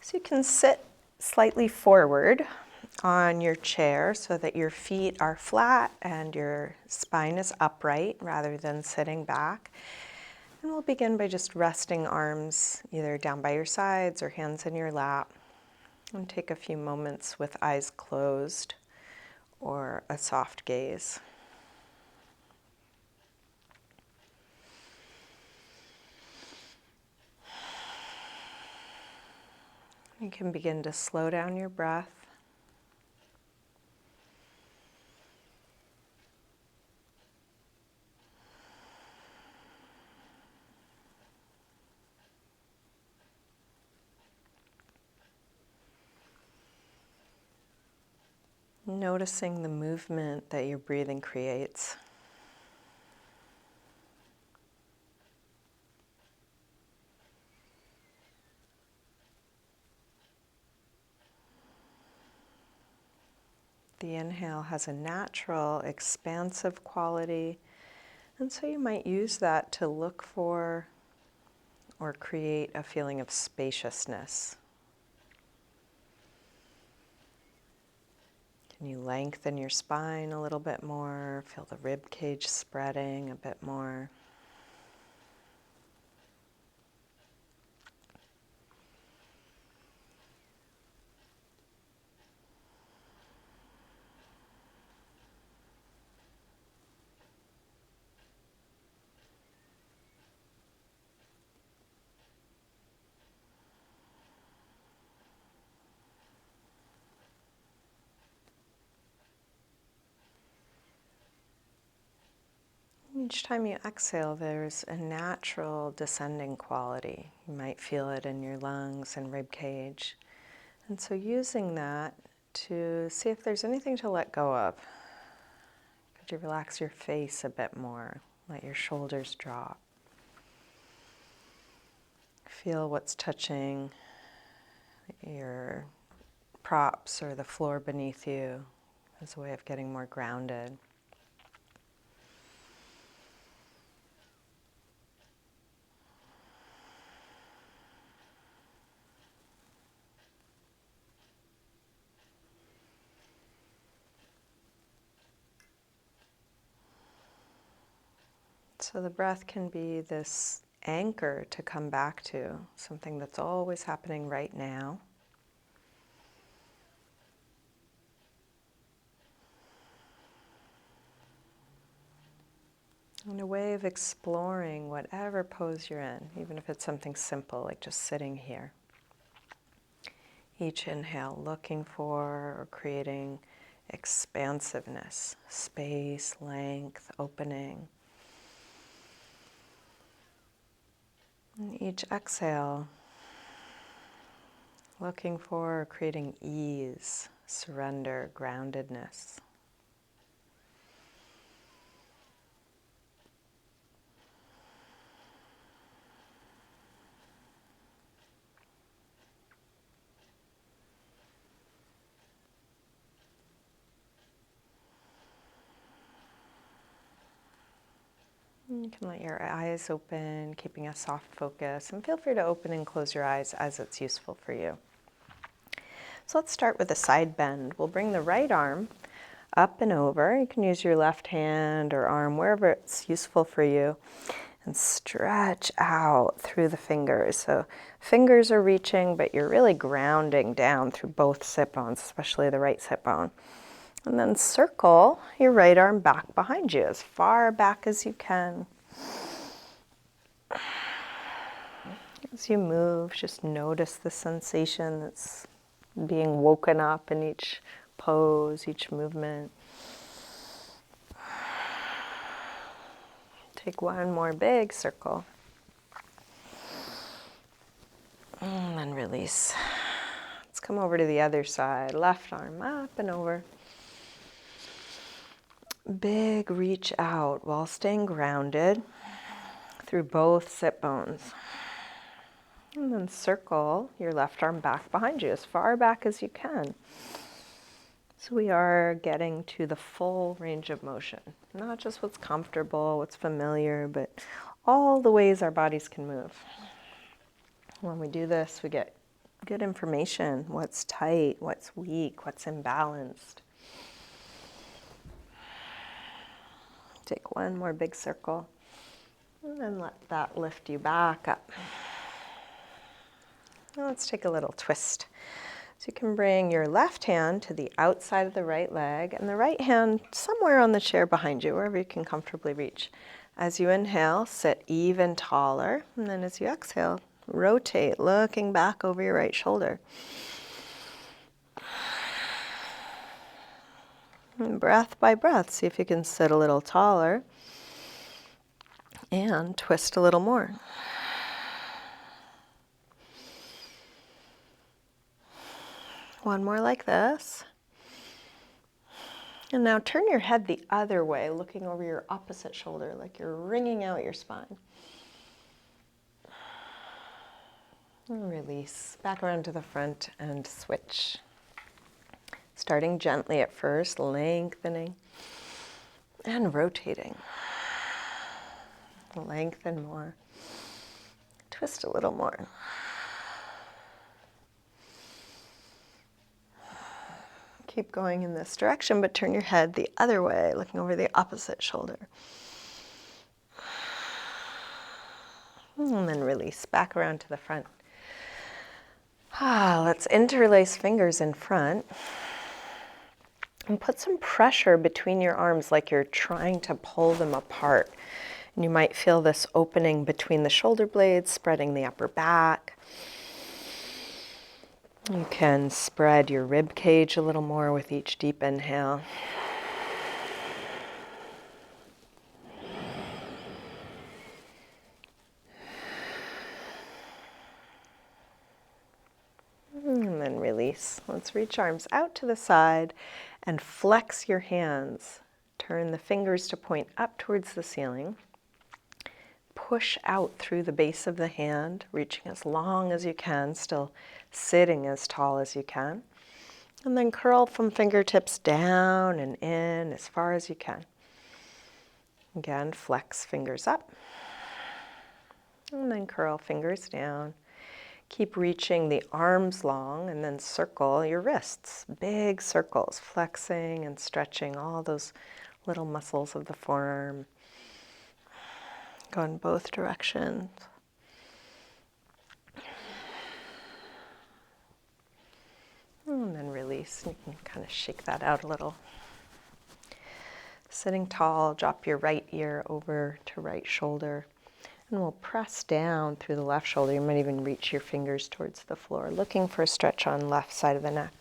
So you can sit slightly forward on your chair so that your feet are flat and your spine is upright rather than sitting back. And we'll begin by just resting arms either down by your sides or hands in your lap. And take a few moments with eyes closed or a soft gaze. You can begin to slow down your breath. Noticing the movement that your breathing creates. The inhale has a natural, expansive quality, and so you might use that to look for or create a feeling of spaciousness. Can you lengthen your spine a little bit more? Feel the rib cage spreading a bit more. Each time you exhale, there's a natural descending quality. You might feel it in your lungs and rib cage. And so using that to see if there's anything to let go of. Could you relax your face a bit more? Let your shoulders drop. Feel what's touching your props or the floor beneath you as a way of getting more grounded. So the breath can be this anchor to come back to, something that's always happening right now. And a way of exploring whatever pose you're in, even if it's something simple like just sitting here. Each inhale looking for or creating expansiveness, space, length, opening. And each exhale looking for or creating ease, surrender, groundedness. You can let your eyes open, keeping a soft focus, and feel free to open and close your eyes as it's useful for you. So let's start with a side bend. We'll bring the right arm up and over. You can use your left hand or arm, wherever it's useful for you, and stretch out through the fingers. So fingers are reaching, but you're really grounding down through both sit bones, especially the right sit bone. And then circle your right arm back behind you, as far back as you can. As you move, just notice the sensation that's being woken up in each pose, each movement. Take one more big circle. And then release. Let's come over to the other side. Left arm up and over. Big reach out while staying grounded through both sit bones. And then circle your left arm back behind you, as far back as you can. So we are getting to the full range of motion, not just what's comfortable, what's familiar, but all the ways our bodies can move. When we do this, we get Good information, what's tight, what's weak, what's imbalanced. Take one more big circle, and then let that lift you back up. Now let's take a little twist. So you can bring your left hand to the outside of the right leg and the right hand somewhere on the chair behind you, wherever you can comfortably reach. As you inhale, sit even taller, and then as you exhale, rotate, looking back over your right shoulder. And breath by breath, see if you can sit a little taller and twist a little more. One more like this. And now turn your head the other way, looking over your opposite shoulder, like you're wringing out your spine. And release, back around to the front and switch. Starting gently at first, lengthening and rotating. Lengthen more. Twist a little more. Keep going in this direction, but turn your head the other way, looking over the opposite shoulder. And then release, back around to the front. Let's interlace fingers in front. And put some pressure between your arms like you're trying to pull them apart. And you might feel this opening between the shoulder blades, spreading the upper back. You can spread your rib cage a little more with each deep inhale. And then release. Let's reach arms out to the side and flex your hands. Turn the fingers to point up towards the ceiling. Push out through the base of the hand, reaching as long as you can, still sitting as tall as you can. And then curl from fingertips down and in as far as you can. Again, flex fingers up. And then curl fingers down. Keep reaching the arms long and then circle your wrists. Big circles, flexing and stretching all those little muscles of the forearm. Go in both directions. And then release. You can kind of shake that out a little. Sitting tall, drop your right ear over to right shoulder. And we'll press down through the left shoulder. You might even reach your fingers towards the floor, looking for a stretch on left side of the neck.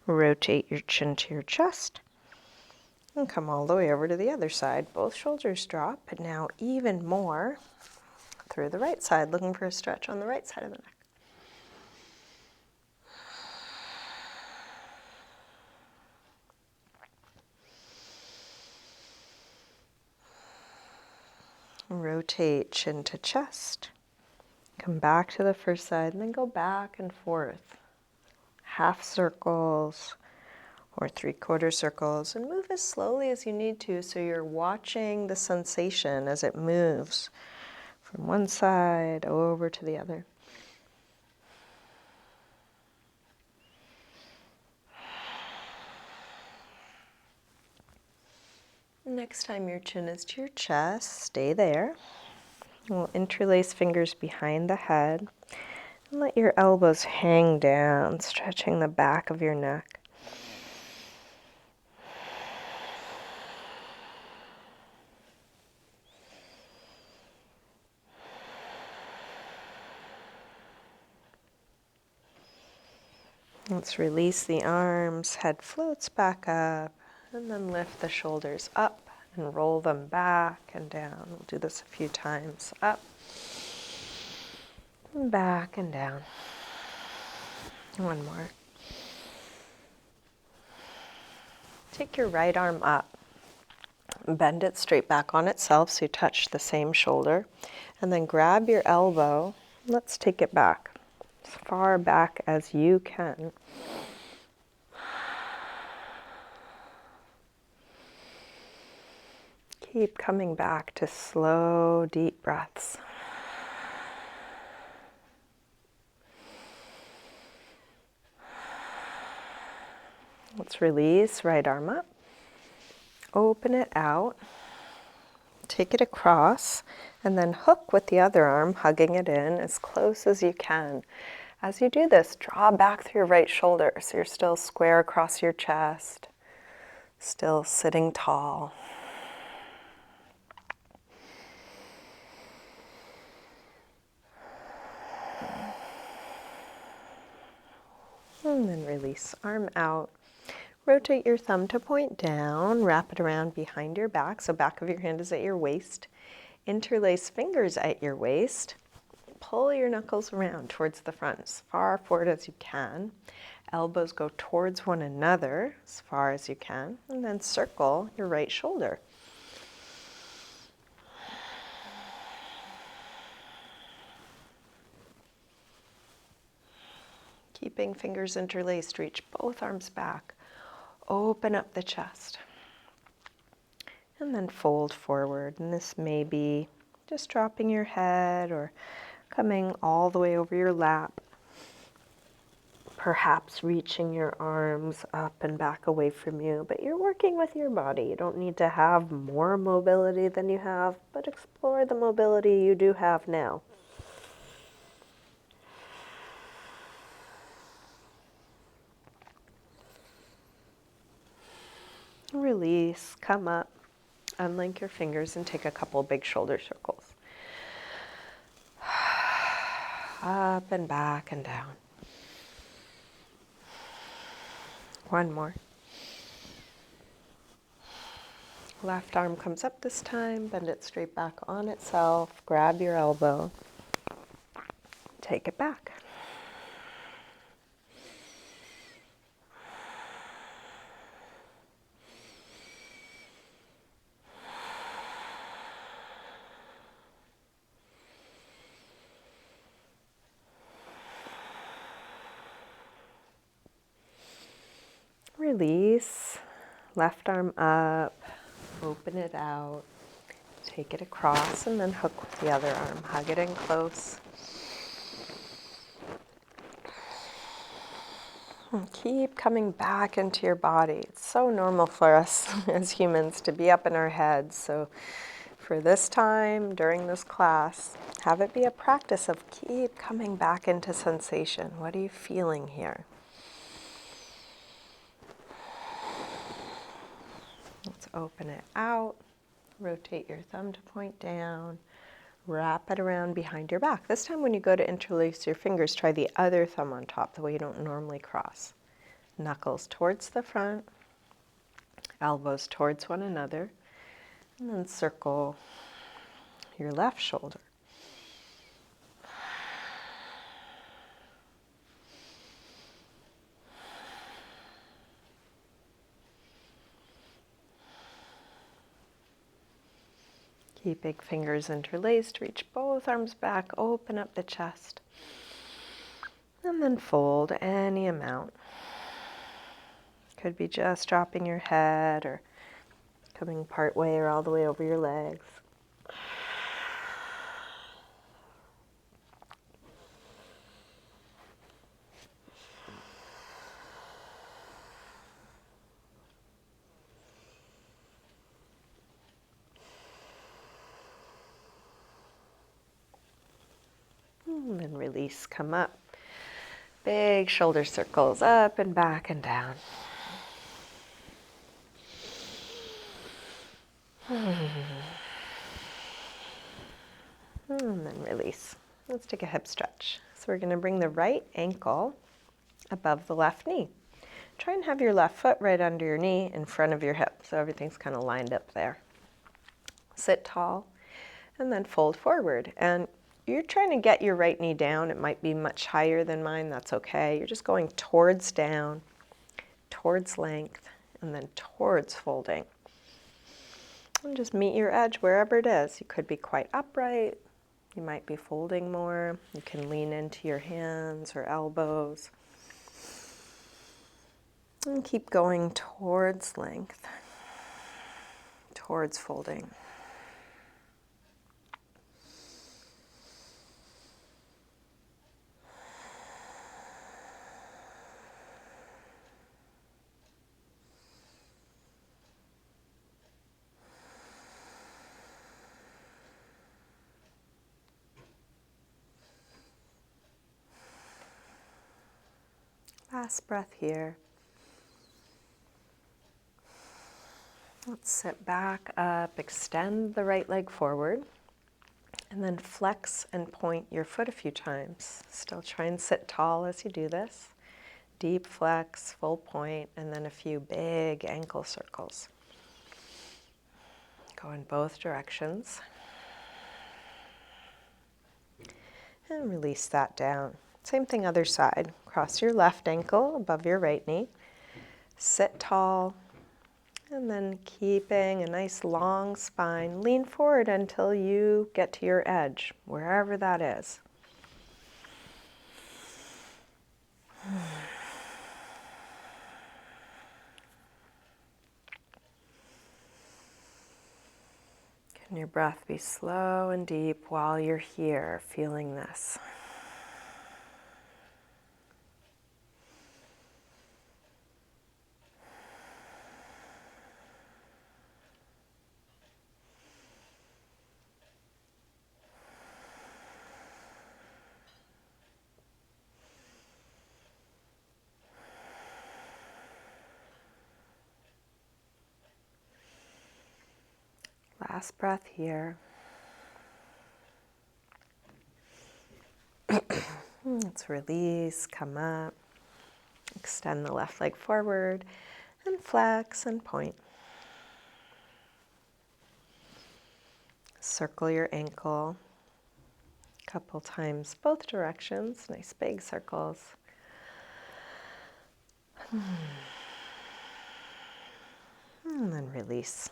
Rotate your chin to your chest. And come all the way over to the other side. Both shoulders drop, but now even more through the right side, looking for a stretch on the right side of the neck. Rotate chin to chest. Come back to the first side and then go back and forth. Half circles or 3/4 circles, and move as slowly as you need to so you're watching the sensation as it moves from one side over to the other. Next time your chin is to your chest, stay there. We'll interlace fingers behind the head and let your elbows hang down, stretching the back of your neck. Let's release the arms, head floats back up, and then lift the shoulders up and roll them back and down. We'll do this a few times. Up, and back and down. One more. Take your right arm up. Bend it straight back on itself so you touch the same shoulder. And then grab your elbow. Let's take it back, as far back as you can. Keep coming back to slow, deep breaths. Let's release, right arm up. Open it out. Take it across and then hook with the other arm, hugging it in as close as you can. As you do this, draw back through your right shoulder so you're still square across your chest, still sitting tall. And then release, arm out. Rotate your thumb to point down, wrap it around behind your back, so back of your hand is at your waist. Interlace fingers at your waist. Pull your knuckles around towards the front as far forward as you can. Elbows go towards one another as far as you can, and then circle your right shoulder. Keeping fingers interlaced, reach both arms back. Open up the chest. And then fold forward. And this may be just dropping your head or coming all the way over your lap. Perhaps reaching your arms up and back away from you. But you're working with your body. You don't need to have more mobility than you have, but explore the mobility you do have now. Release, come up, unlink your fingers and take a couple big shoulder circles. Up and back and down. One more. Left arm comes up this time, bend it straight back on itself, grab your elbow, take it back. Release, left arm up, open it out, take it across, and then hook with the other arm. Hug it in close. And keep coming back into your body. It's so normal for us as humans to be up in our heads. So for this time, during this class, have it be a practice of keep coming back into sensation. What are you feeling here? Let's open it out, rotate your thumb to point down, wrap it around behind your back. This time when you go to interlace your fingers, try the other thumb on top, the way you don't normally cross. Knuckles towards the front, elbows towards one another, and then circle your left shoulder. Keeping fingers interlaced, reach both arms back, open up the chest, and then fold any amount. Could be just dropping your head or coming part way or all the way over your legs. And then release, come up. Big shoulder circles up and back and down. And then release. Let's take a hip stretch. So we're going to bring the right ankle above the left knee. Try and have your left foot right under your knee in front of your hip, so everything's kind of lined up there. Sit tall and then fold forward. And you're trying to get your right knee down. It might be much higher than mine. That's okay. You're just going towards down, towards length, and then towards folding. And just meet your edge wherever it is. You could be quite upright. You might be folding more. You can lean into your hands or elbows. And keep going towards length, towards folding. Last breath here. Let's sit back up, extend the right leg forward, and then flex and point your foot a few times. Still try and sit tall as you do this. Deep flex, full point, and then a few big ankle circles. Go in both directions. And release that down. Same thing other side. Cross your left ankle above your right knee. Sit tall. And then keeping a nice long spine. Lean forward until you get to your edge, wherever that is. Can your breath be slow and deep while you're here feeling this? Last breath here. Let's release, come up, extend the left leg forward, and flex and point. Circle your ankle a couple times, both directions, nice big circles. And then release.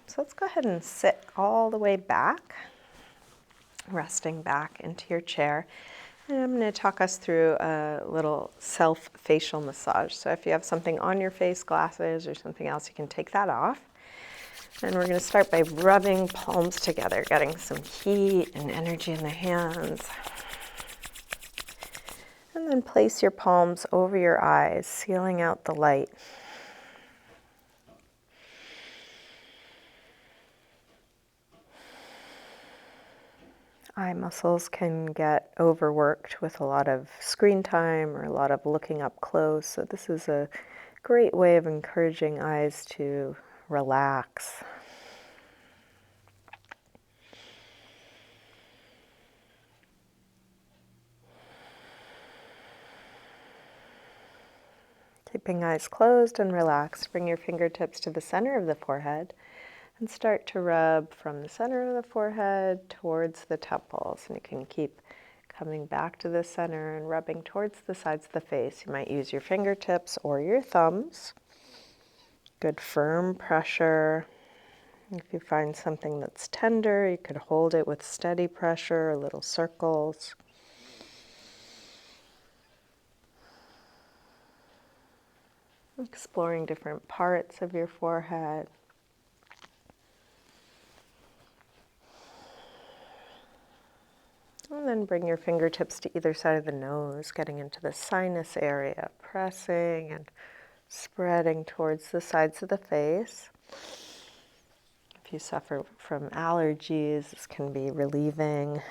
So let's go ahead and sit all the way back, resting back into your chair. And I'm going to talk us through a little self-facial massage. So if you have something on your face, glasses or something else, you can take that off. And we're going to start by rubbing palms together, getting some heat and energy in the hands. And then place your palms over your eyes, sealing out the light. Eye muscles can get overworked with a lot of screen time or a lot of looking up close. So this is a great way of encouraging eyes to relax. Keeping eyes closed and relaxed, bring your fingertips to the center of the forehead and start to rub from the center of the forehead towards the temples. And you can keep coming back to the center and rubbing towards the sides of the face. You might use your fingertips or your thumbs. Good firm pressure. If you find something that's tender, you could hold it with steady pressure, little circles. Exploring different parts of your forehead. And then bring your fingertips to either side of the nose, getting into the sinus area, pressing and spreading towards the sides of the face. If you suffer from allergies, this can be relieving.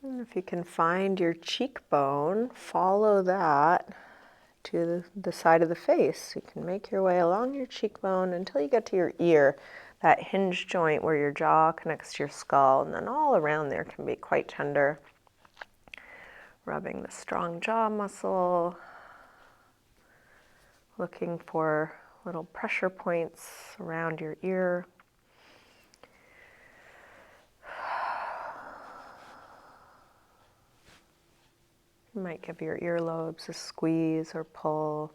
And if you can find your cheekbone, follow that to the side of the face. You can make your way along your cheekbone until you get to your ear, that hinge joint where your jaw connects to your skull, and then all around there can be quite tender. Rubbing the strong jaw muscle, looking for little pressure points around your ear. You might give your earlobes a squeeze or pull.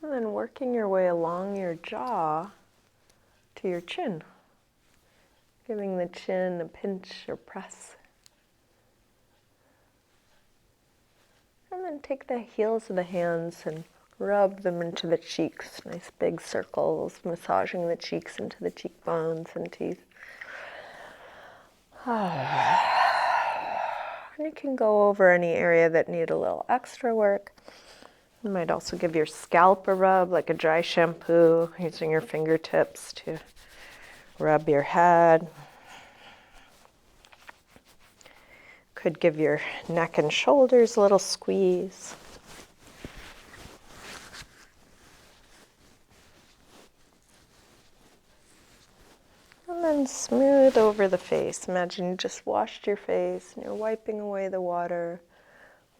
And then working your way along your jaw to your chin. Giving the chin a pinch or press. And then take the heels of the hands and rub them into the cheeks. Nice big circles, massaging the cheeks into the cheekbones and teeth. And you can go over any area that need a little extra work. You might also give your scalp a rub, like a dry shampoo, using your fingertips to rub your head. Could give your neck and shoulders a little squeeze. And then smooth over the face. Imagine you just washed your face and you're wiping away the water,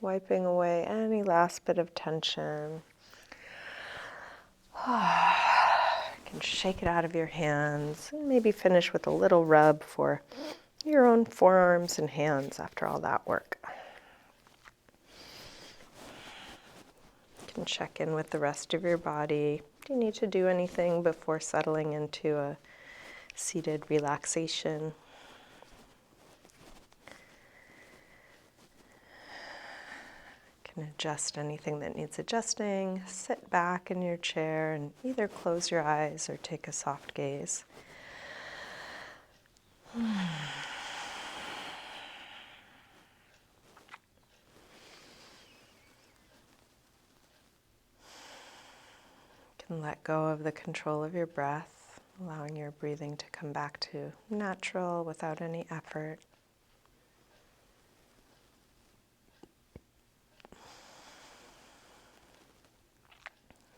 wiping away any last bit of tension. You can shake it out of your hands and maybe finish with a little rub for your own forearms and hands after all that work. You can check in with the rest of your body. Do you need to do anything before settling into a seated relaxation? You can adjust anything that needs adjusting. Sit back in your chair and either close your eyes or take a soft gaze. And let go of the control of your breath, allowing your breathing to come back to natural without any effort.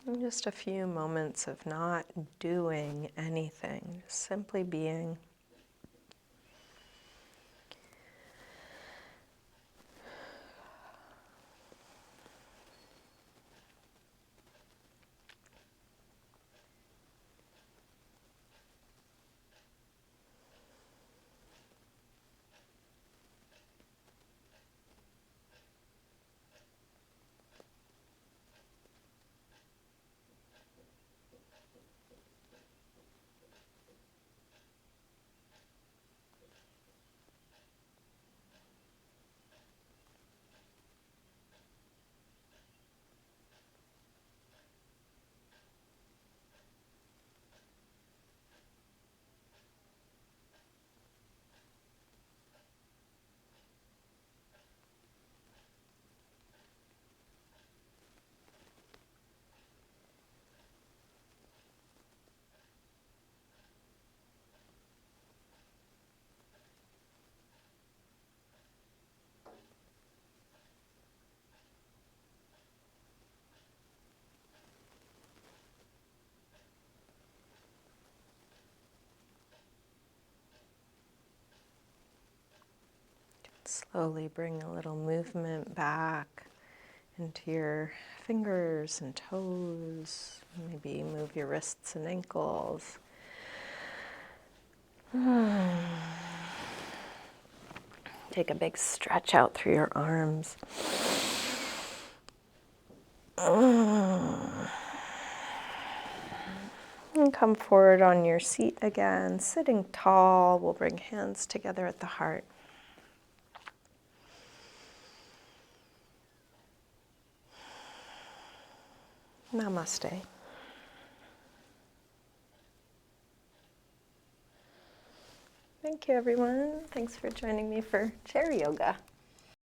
And just a few moments of not doing anything, just simply being. Slowly bring a little movement back into your fingers and toes. Maybe move your wrists and ankles. Take a big stretch out through your arms. And come forward on your seat again, sitting tall. We'll bring hands together at the heart. Namaste. Thank you, everyone. Thanks for joining me for chair yoga.